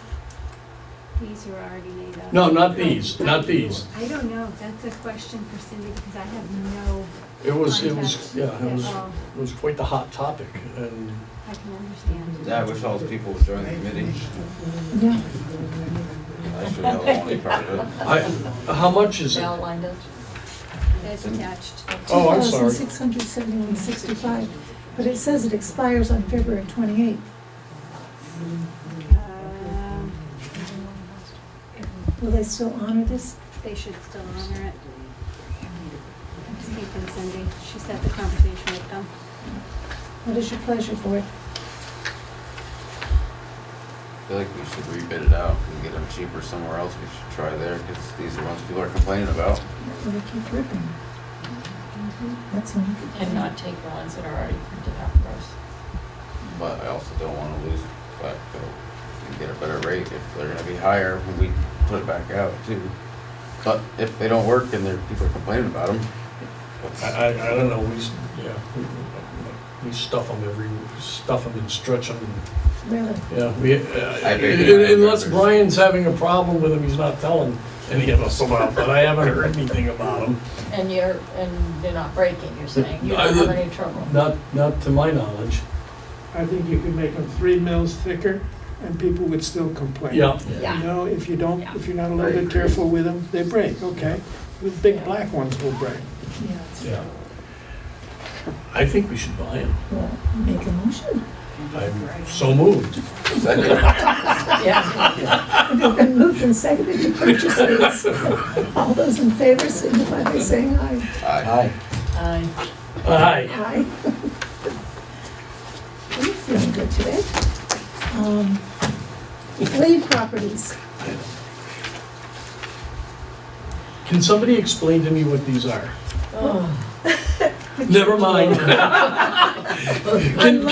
these are already made up. No, not these, not these. I don't know. That's a question for Cindy because I have no It was, context yeah, at all. it was quite the hot topic, and I can understand. Yeah, I wish all those people would join the committee. Yeah. That's really the only part of it. how much is it? Val lined up. It's attached. Oh, I'm sorry. $2,671.65, but it says it expires on February 28th. Will they still honor this? They should still honor it. It's came from Cindy. She set the conversation with them. What is your pleasure, board? I feel like we should rebid it out. If we can get them cheaper somewhere else, we should try there, because these are ones people are complaining about. Will they keep ripping? That's all. And not take the ones that are already printed out for us. But I also don't want to lose the fact that we can get a better rate if they're gonna be higher when we put it back out too. But if they don't work and people are complaining about them, I don't know, we stuff them and stretch them. Really? Yeah, unless Brian's having a problem with them, he's not telling any of us about, but I haven't heard anything about them. And they're not breaking, you're saying? You don't have any trouble? Not to my knowledge. I think you could make them 3 mils thicker and people would still complain. Yeah. Yeah. You know, if you're not a little I bit agree. careful with them, they break, okay? The big black ones will break. Yeah. It's Yeah. I think we should buy them. Well, make a motion. I'm so moved. Yeah. It's been moved and seconded to purchase these. All those in favor signify by saying aye. Aye. Aye. Aye. Aye. You're feeling good today. Glebe Properties. Can somebody explain to me what these are? Oh. Never mind. Can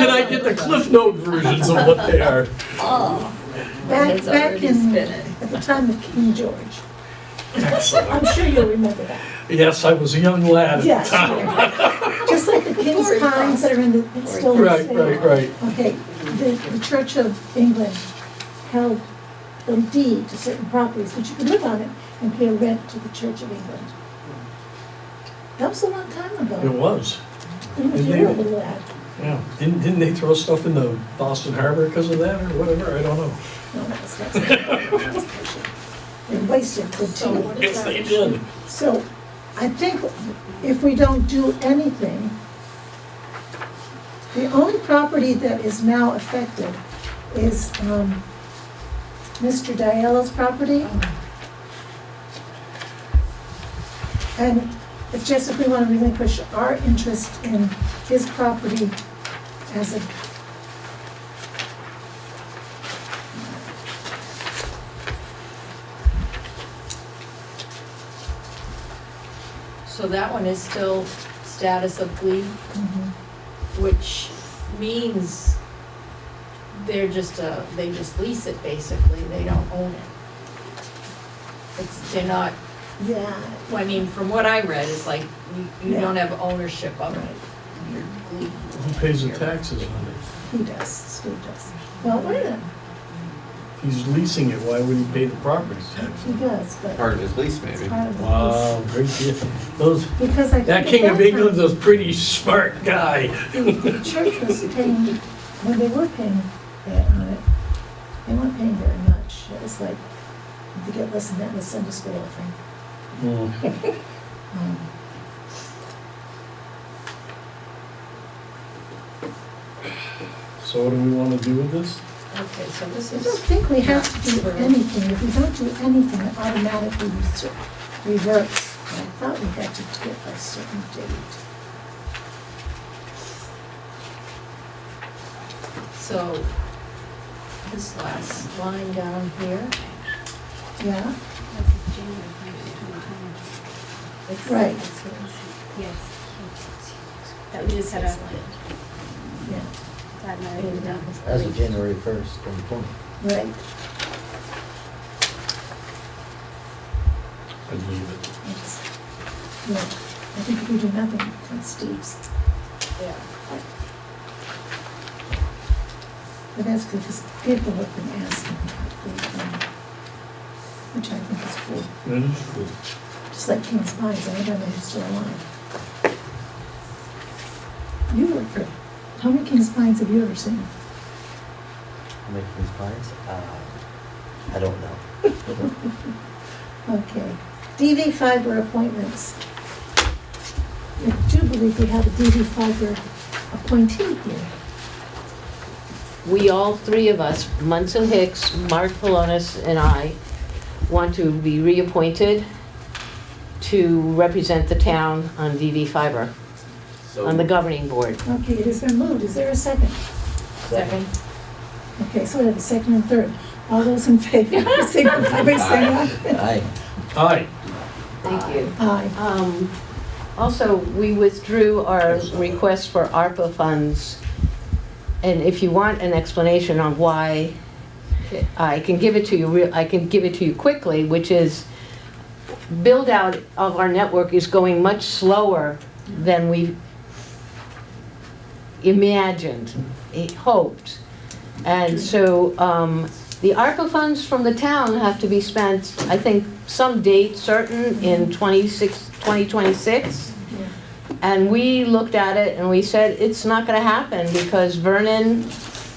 I get the Cliff Note versions of what they are? Oh. Back It's already in, spinning. at the time of King George. Excellent. I'm sure you'll remember that. Yes, I was a young lad at Yes. the time. Just like the King's Before you Pines that are in the, still in the Right, state. right. Okay, the Church of England held a deed to certain properties, but you could live on it and pay a rent to the Church of England. That was a long time ago. It was. Even if you were a little lad. Yeah. Didn't they throw stuff in the Boston Harbor because of that or whatever? I don't know. No, that's they wasted good So tea. what is Yes, that? they did. So I think if we don't do anything, the only property that is now affected is Mr. Diallo's property. And it's just if we want to relinquish our interest in his property as a So that one is still status of Glebe, which means they just lease it basically, they don't own it. They're not, yeah. I mean, from what I read, it's like you Yeah. don't have ownership of it. Who pays the taxes on it? He does, Steve does. Well, wait a minute, He's leasing it, why would he pay the property tax? he does, but Part of his lease, it's maybe. part of the Wow, great deal. Those, lease. Because I think that at King of that England's time, a pretty smart guy. the church was paying, when they were paying that on it, they weren't paying very much. It was like, to get less than that in the Sunday school offering. Um, So what do we want to do with this? Okay, so this I is. don't think we have to do anything. If we don't do anything, it automatically reverts. And I thought we had to do it by a certain date. So, this last line down here. Yeah, it's- Right. Yes. That we just had a, yeah, that narrative down. As of January 1st, 2020. right. I leave it. Yeah, I think if we do nothing from Steve's, Yeah. but that's good, because people have been asking about the, which I think is cool. That is cool. Just like King's Pines, I don't know who's still alive. You work for, how many King's Pines have you ever seen? Making these pines? I don't know. Okay. DVFiber appointments. I do believe we have a DVFiber appointee here. We, all three of us, Munson Hicks, Mark Polonis, and I, want to be reappointed to represent the town on DVFiber, on the governing board. Okay, it has been moved. Is there a second? Second. Okay, so we have a second and third. All those in favor, signify by saying aye. Aye. Aye. Thank you. Aye. Also, we withdrew our request for ARPA funds, and if you want an explanation on why, I can give it to you. I can give it to you quickly, which is build out of our network is going much slower than we imagined, hoped, and so the ARPA funds from the town have to be spent, I think, some date certain in 2026. And we looked at it and we said, it's not gonna happen because Vernon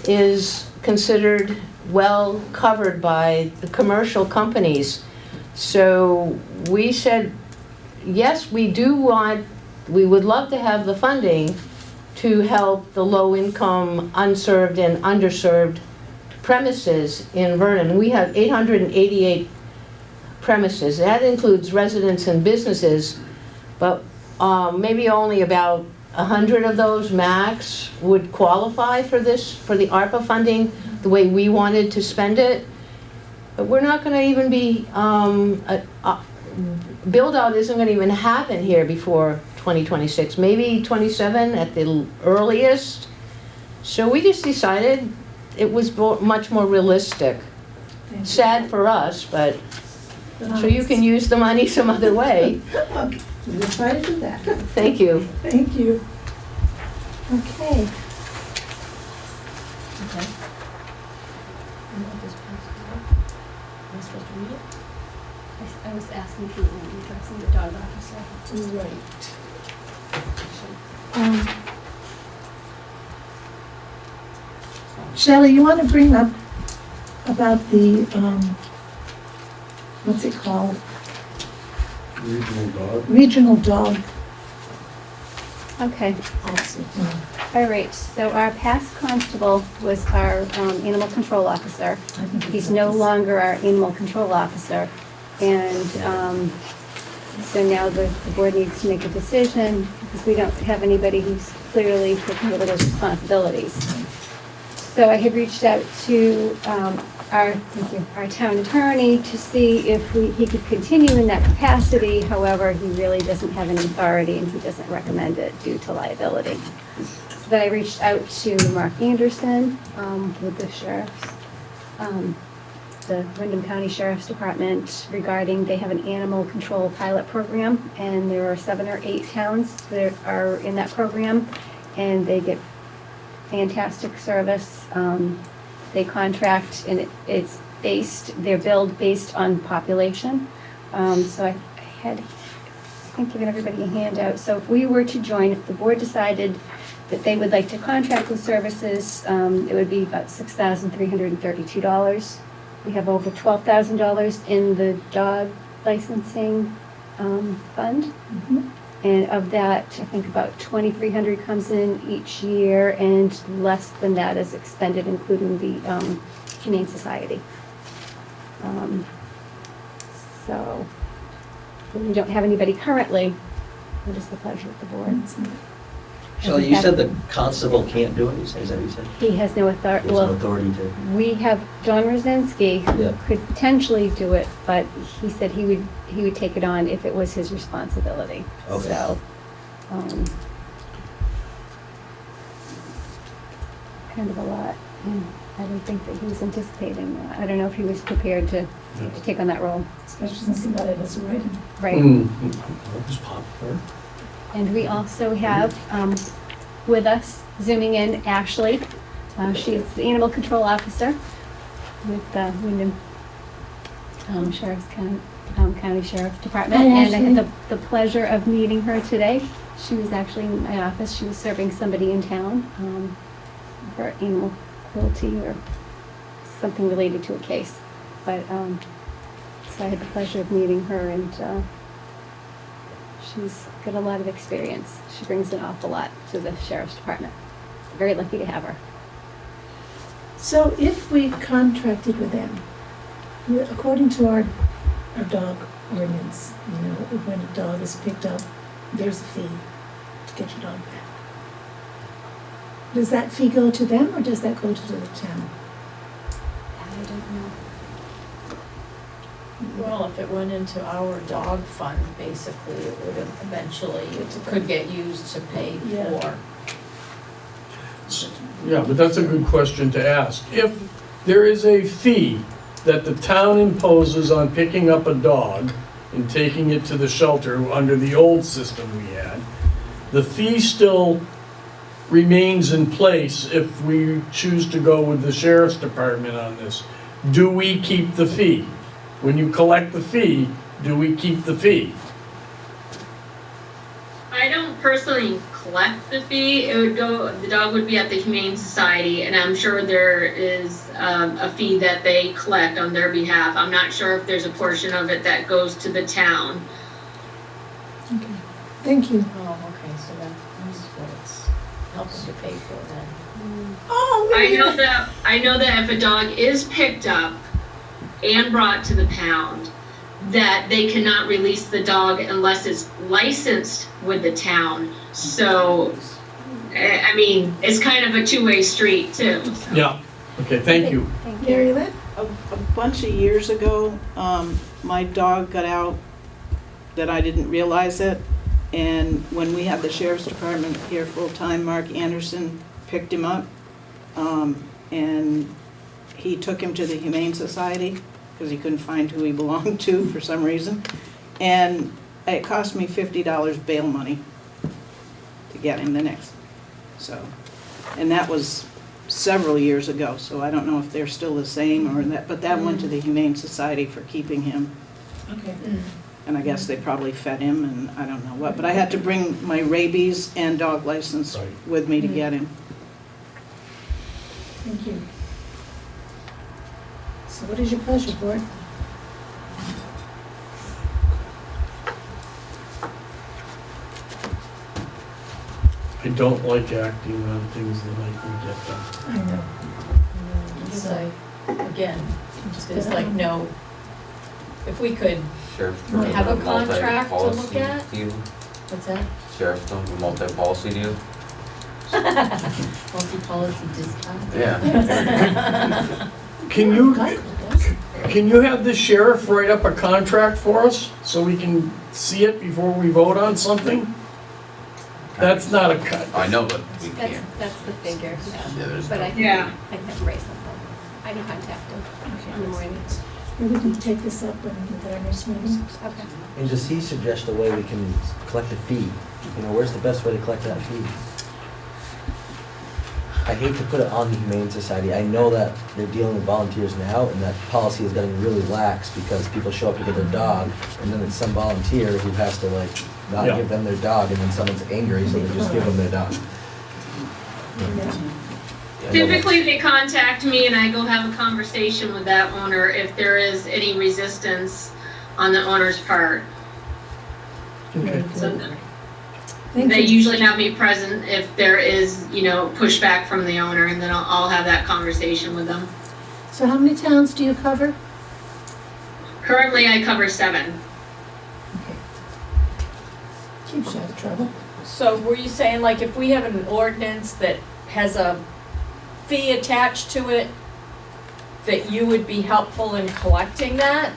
is considered well covered by the commercial companies. So we said, yes, we would love to have the funding to help the low-income, unserved and underserved premises in Vernon. We have 888 premises. That includes residents and businesses, but maybe only about 100 of those max would qualify for this, for the ARPA funding, the way we wanted to spend it. But we're not gonna even be, build-out isn't gonna even happen here before 2026, maybe 27 at the earliest. So we just decided it was much more realistic. Sad for us, but, so you can use the money some other way. Okay, we'll try to do that. Thank you. Thank you. Okay. Okay. You want this passed out? Am I supposed to read it? I was asking if you were addressing the dog officer. Right. Shelley, you want to bring up about the, what's it called? Regional dog. Regional dog Okay. policy. All right, so our past constable was our animal control officer. I think He's no longer our animal control officer. And so now the board needs to make a decision because we don't have anybody who's clearly taking over those responsibilities. So I had reached out to our town attorney to see if he could continue in that capacity. However, he really doesn't have any authority and he doesn't recommend it due to liability. So then I reached out to Mark Anderson with the sheriff's, the Wyndham County Sheriff's Department regarding, they have an animal control pilot program and there are 7 or 8 towns that are in that program. and they get fantastic service. They contract, and they're billed based on population. So I think given everybody a handout. So if we were to join, if the board decided that they would like to contract with services, it would be about $6,332. We have over $12,000 in the dog licensing fund. And of that, I think about $2,300 comes in each year, and less than that is expended, including the Humane Society. So we don't have anybody currently. What is the pleasure of the board? Shelley, you said the constable can't do it, is that what you said? He has no authority. He has no authority to. We have John Rosinski, who Yeah. could potentially do it, but he said he would take it on if it was his responsibility. Okay. So, kind of a lot. And I don't think that he was anticipating that. I don't know if he was prepared to take on that role. Especially since he got it as a writer. Right. Just pop her. And we also have with us, zooming in, Ashley. She is the Animal Control Officer with the Wyndham County Sheriff's Department. Hi, And I Ashley. had the pleasure of meeting her today. She was actually in my office. She was serving somebody in town for animal cruelty or something related to a case. But so I had the pleasure of meeting her, and she's got a lot of experience. She brings an awful lot to the Sheriff's Department. Very lucky to have her. So if we contracted with them, according to our dog ordinance, when a dog is picked up, there's a fee to get your dog back. Does that fee go to them, or does that go to the town? I don't know. Well, if it went into our dog fund, basically, it would eventually, it could get used to pay Yeah. for. Yeah, but that's a good question to ask. If there is a fee that the town imposes on picking up a dog and taking it to the shelter under the old system we had, the fee still remains in place if we choose to go with the sheriff's department on this. Do we keep the fee? When you collect the fee, do we keep the fee? I don't personally collect the fee. It would go, the dog would be at the Humane Society, and I'm sure there is a fee that they collect on their behalf. I'm not sure if there's a portion of it that goes to the town. Okay, thank you. Oh, okay, so that's what it's helping to pay for then. Oh, I know that if a dog is picked up and brought to the pound, that they cannot release the dog unless it's licensed with the town. So, I mean, it's kind of a two-way street too. So. Yeah, okay, thank you. Thank you. Mary Lynn? A bunch of years ago, my dog got out that I didn't realize it. And when we had the sheriff's department here full-time, Mark Anderson picked him up. And he took him to the Humane Society because he couldn't find who he belonged to for some reason. And it cost me $50 bail money to get him the next. So, and that was several years ago, so I don't know if they're still the same or that, but that went to the Humane Society for keeping him. Okay. And I guess they probably fed him and I don't know what, but I had to bring my rabies and dog license Right. with me to get him. Thank you. So what is your pleasure, board? I don't like acting on things that I can get done. I know. It's like, again, there's like no, if we could Sheriff's have a Department, contract to look multi-policy at. deal. What's that? Sheriff's Department, multi-policy deal. Multi-policy discount? Yeah. Can you have the sheriff write up a contract for us so we can see it before we vote on something? That's not a cut. I know, but we can't. That's the figure, Yeah, there's but no. I can raise something. I can contact him in the morning. We can take this up when we get our next meeting. Okay. And does he suggest a way we can collect a fee? Where's the best way to collect that fee? I hate to put it on the Humane Society. I know that they're dealing with volunteers now, and that policy is getting really lax because people show up to get their dog, and then it's some volunteer who has to like not Yeah. give them their dog, and then someone's angry, so they just give them their dog. Typically, they contact me and I go have a conversation with that owner if there is any resistance on the owner's part. Okay. So Thank they you. usually have me present if there is, pushback from the owner, and then I'll have that conversation with them. So how many towns do you cover? Currently, I cover 7. Okay. Keeps you out of trouble. So were you saying, like, if we have an ordinance that has a fee attached to it, that you would be helpful in collecting that?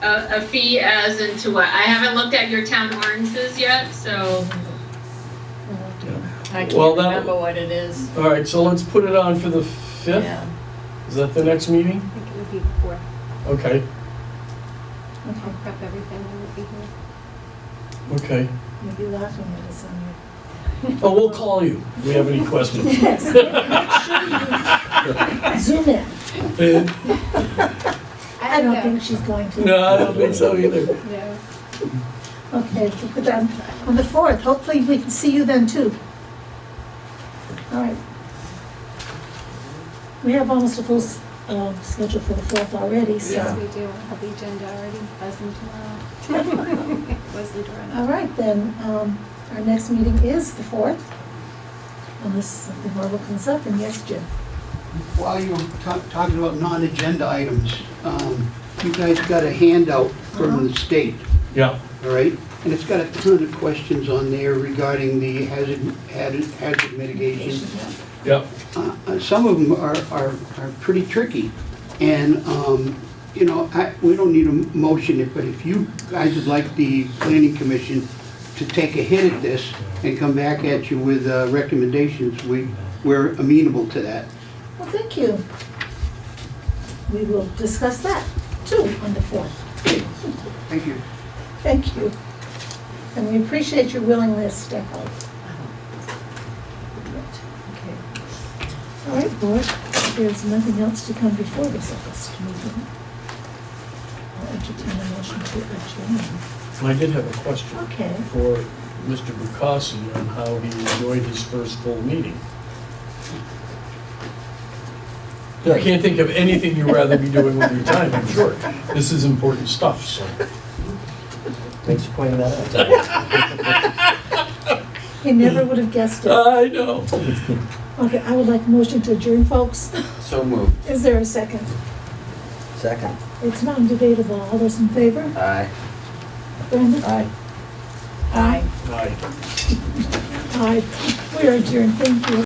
A fee as into what? I haven't looked at your town ordinances yet, so I Well, can't that- remember what it is. All right, so let's put it on for the 5th? Yeah. Is that the next meeting? I think it would be before. Okay, I'll prep everything and we'll be here. okay. You'll be laughing at us on Oh, we'll call you if we have any questions. Yes. Zoom in. I don't think she's going to. No, I don't think so either. Yeah. Okay, so put that on the 4th. Hopefully we can see you then too. All right. We have almost a full schedule for the 4th already, so. Yes, we do. I'll have the agenda already buzzing tomorrow. Buzz the door now. All right, then, our next meeting is the 4th. Unless something horrible comes up, and yes, Jim. While you're talking about non-agenda items, you guys got a handout from the state, Yeah, all right? And it's got a ton of questions on there regarding the hazard mitigation. yeah. Some of them are pretty tricky. And, we don't need a motion, but if you guys would like the planning commission to take a hit at this and come back at you with recommendations, we're amenable to that. Well, thank you. We will discuss that too on the 4th. Thank you. Thank you. And we appreciate your willingness to help. Okay. All right, board, if there's nothing else to come before this August meeting, I'll entertain a motion to adjourn. I did have a question Okay. for Mr. Bukowski on how he enjoyed his first full meeting. I can't think of anything you'd rather be doing with your time, I'm sure. This is important stuff, so. Thanks for pointing that out. You never would have guessed it. I know. Okay, I would like a motion to adjourn, folks. so moved. Is there a second? Second. It's non-debatable. All those in favor? Aye. Brenda? Aye. Aye. Aye. Aye. We are adjourned. Thank you.